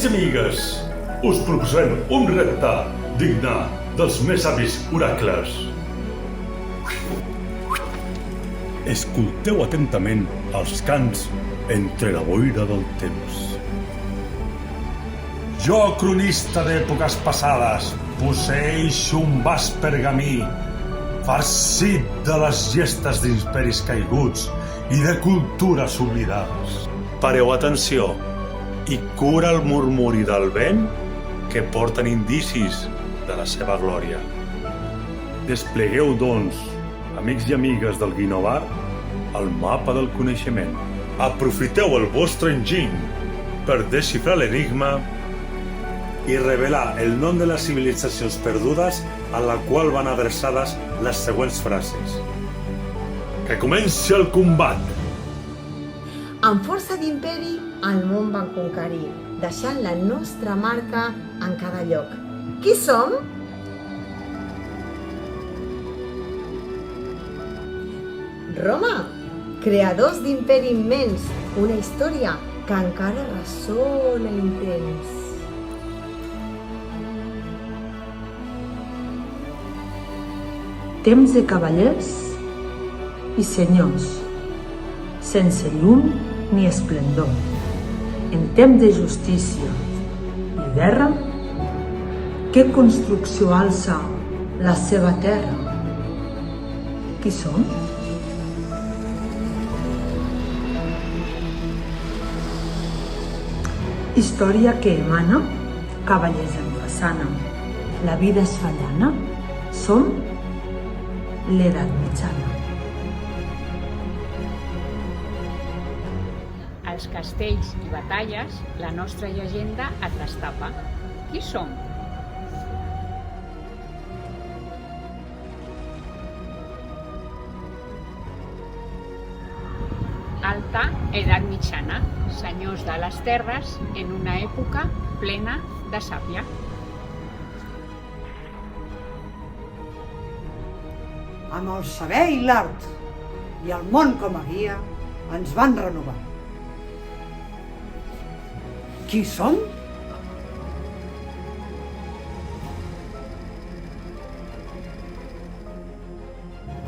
Amics i amigues, us proposem un repte digne dels més savis oracles. Escolteu atentament els cants entre la boira del temps. Jo, cronista d'èpoques passades, posseeixo un vast pergamí farcit de les gestes d'imperis caiguts i de cultures oblidades. Pareu atenció i cura el murmuri del vent que porten indicis de la seva glòria. Desplegueu, doncs, amics i amigues del Guinovar, el mapa del coneixement. Aprofiteu el vostre enginy per desxifrar l'enigma i revelar el nom de les civilitzacions perdudes a la qual van adreçades les següents frases. Que comenci el combat! Amb força d'imperi, el món van conquerir, deixant la nostra marca en cada lloc. Qui som? Roma, creadors d'imperi immens, una història que encara ressona intens. Temps de cavallers i senyors, sense llum ni esplendor. En temps de justícia i guerra, què construcció alça la seva terra? Qui som? Història que emana, cavallers en façana. La vida és fallana, som l'edat mitjana. Als castells i batalles, la nostra llegenda et destapa. Qui som? Alta edat mitjana, senyors de les terres en una època plena de sàvia. Amb el saber i l'art i el món com a guia ens van renovar. Qui som?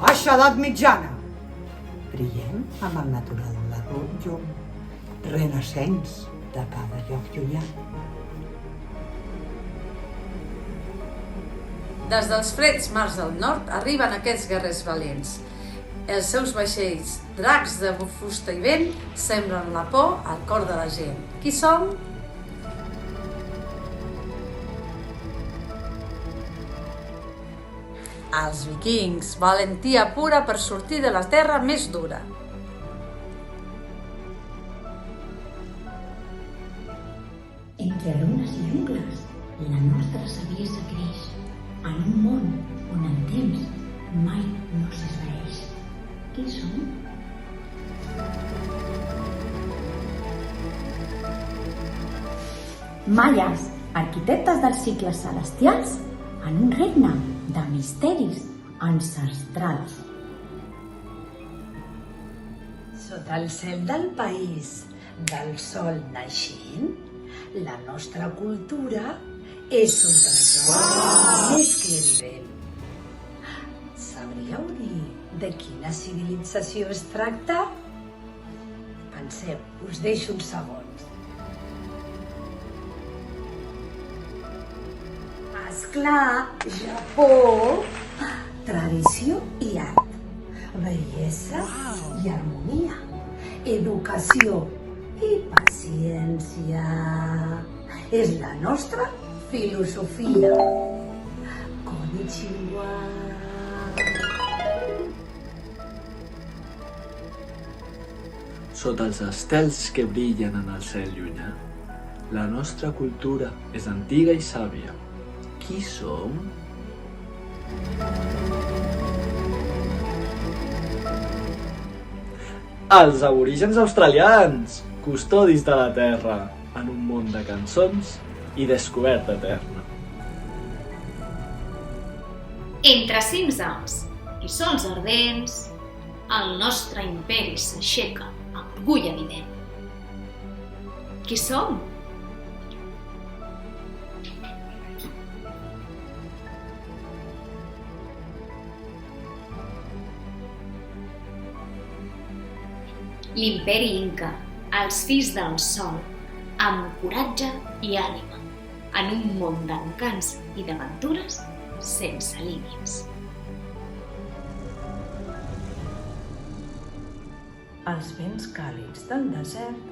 Baixa edat mitjana. Brillem amb el natural de l'un llum, renaixents de cada lloc llunyà. Des dels freds mars del nord arriben aquests guerrers valents. Els seus vaixells, dracs de fusta i vent, sembren la por al cor de la gent. Qui som? Els vikings, valentia pura per sortir de la terra més dura. Entre runes i jungles, la nostra saviesa creix en un món on el temps mai no s'esvaeix. Qui som? Maies, arquitectes dels cicles celestials en un regne de misteris ancestrals. Sota el cel del país del sol naixent, la nostra cultura és un tresor més que evident. Sabríeu dir de quina civilització es tracta? Penseu, us deixo uns segons. Esclar, Japó, tradició i art, bellesa i harmonia, educació i paciència. És la nostra filosofia. Konnichiwa. Sota els estels que brillen en el cel llunyà, la nostra cultura és antiga i sàvia. Qui som? Els aborígens australians, custodis de la terra, en un món de cançons i descoberta eterna. Entre cims alts i sols ardents, el nostre imperi s'aixeca amb orgull evident. Qui som? L'imperi Inca, els fills del sol, amb coratge i ànima, en un món d'encants i d'aventures sense límits. Als vents càlids del desert,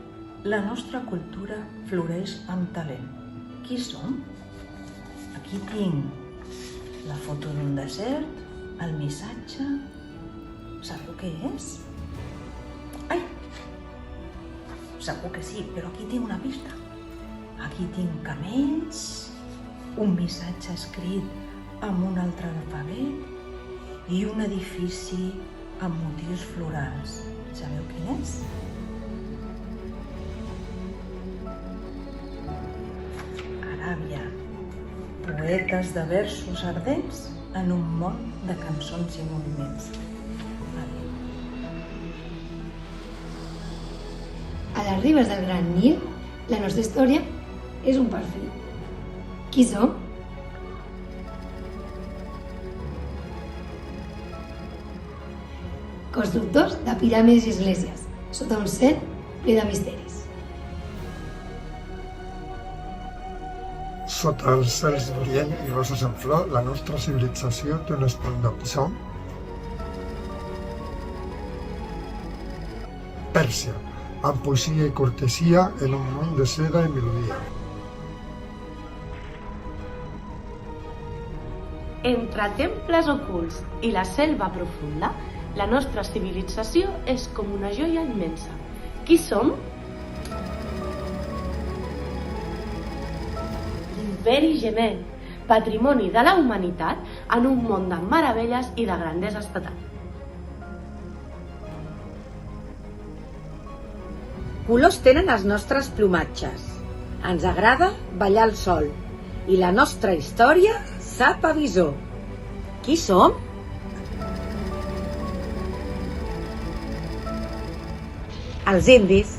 la nostra cultura floreix amb talent. Qui som? Aquí tinc la foto d'un desert, el missatge... Sabeu què és? Ai! Segur que sí, però aquí tinc una pista. Aquí tinc camells, un missatge escrit amb un altre alfabet i un edifici amb motius florals. Sabeu quin és? Aràbia. Poetes de versos ardents en un món de cançons i moviments. A les ribes del Gran Nil, la nostra història és un perfil. Qui som? Constructors de piràmides i esglésies, sota un cel ple de misteris. Sota els cels d'Orient i roses en flor, la nostra civilització té un esplendor. Qui som? Pèrsia, amb poesia i cortesia en un món de seda i melodia. Entre temples ocults i la selva profunda, la nostra civilització és com una joia immensa. Qui som? L'Imperi Gemen, patrimoni de la humanitat en un món de meravelles i de grandesa estatal. Colors tenen els nostres plomatges. Ens agrada ballar al sol. I la nostra història sap a visor. Qui som? Els indis,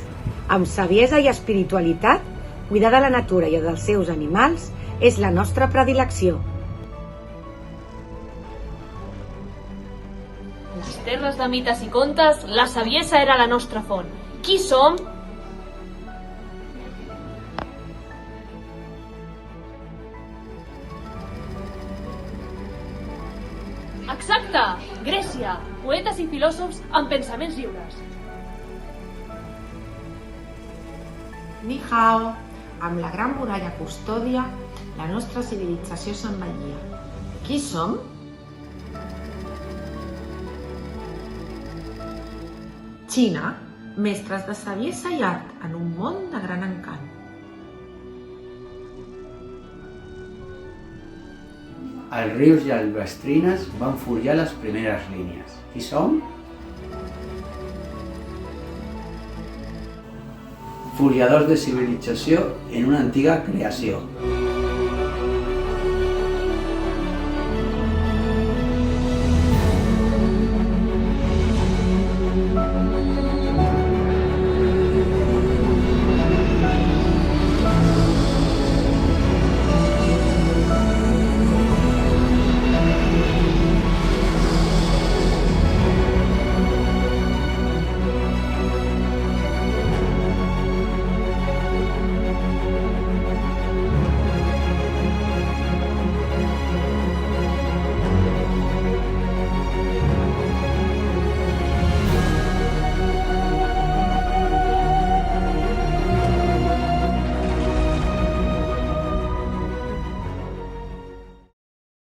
amb saviesa i espiritualitat, cuidar de la natura i dels seus animals és la nostra predilecció. Les terres de mites i contes, la saviesa era la nostra font. Qui som? Exacte! Grècia! Poetes i filòsofs amb pensaments lliures. Ni hao, amb la gran muralla custòdia, la nostra civilització s'envellia. Qui som? Xina, mestres de saviesa i art en un món de gran encant. Els rius i les bastrines van forjar les primeres línies. Qui som? Forjadors de civilització en una antiga creació.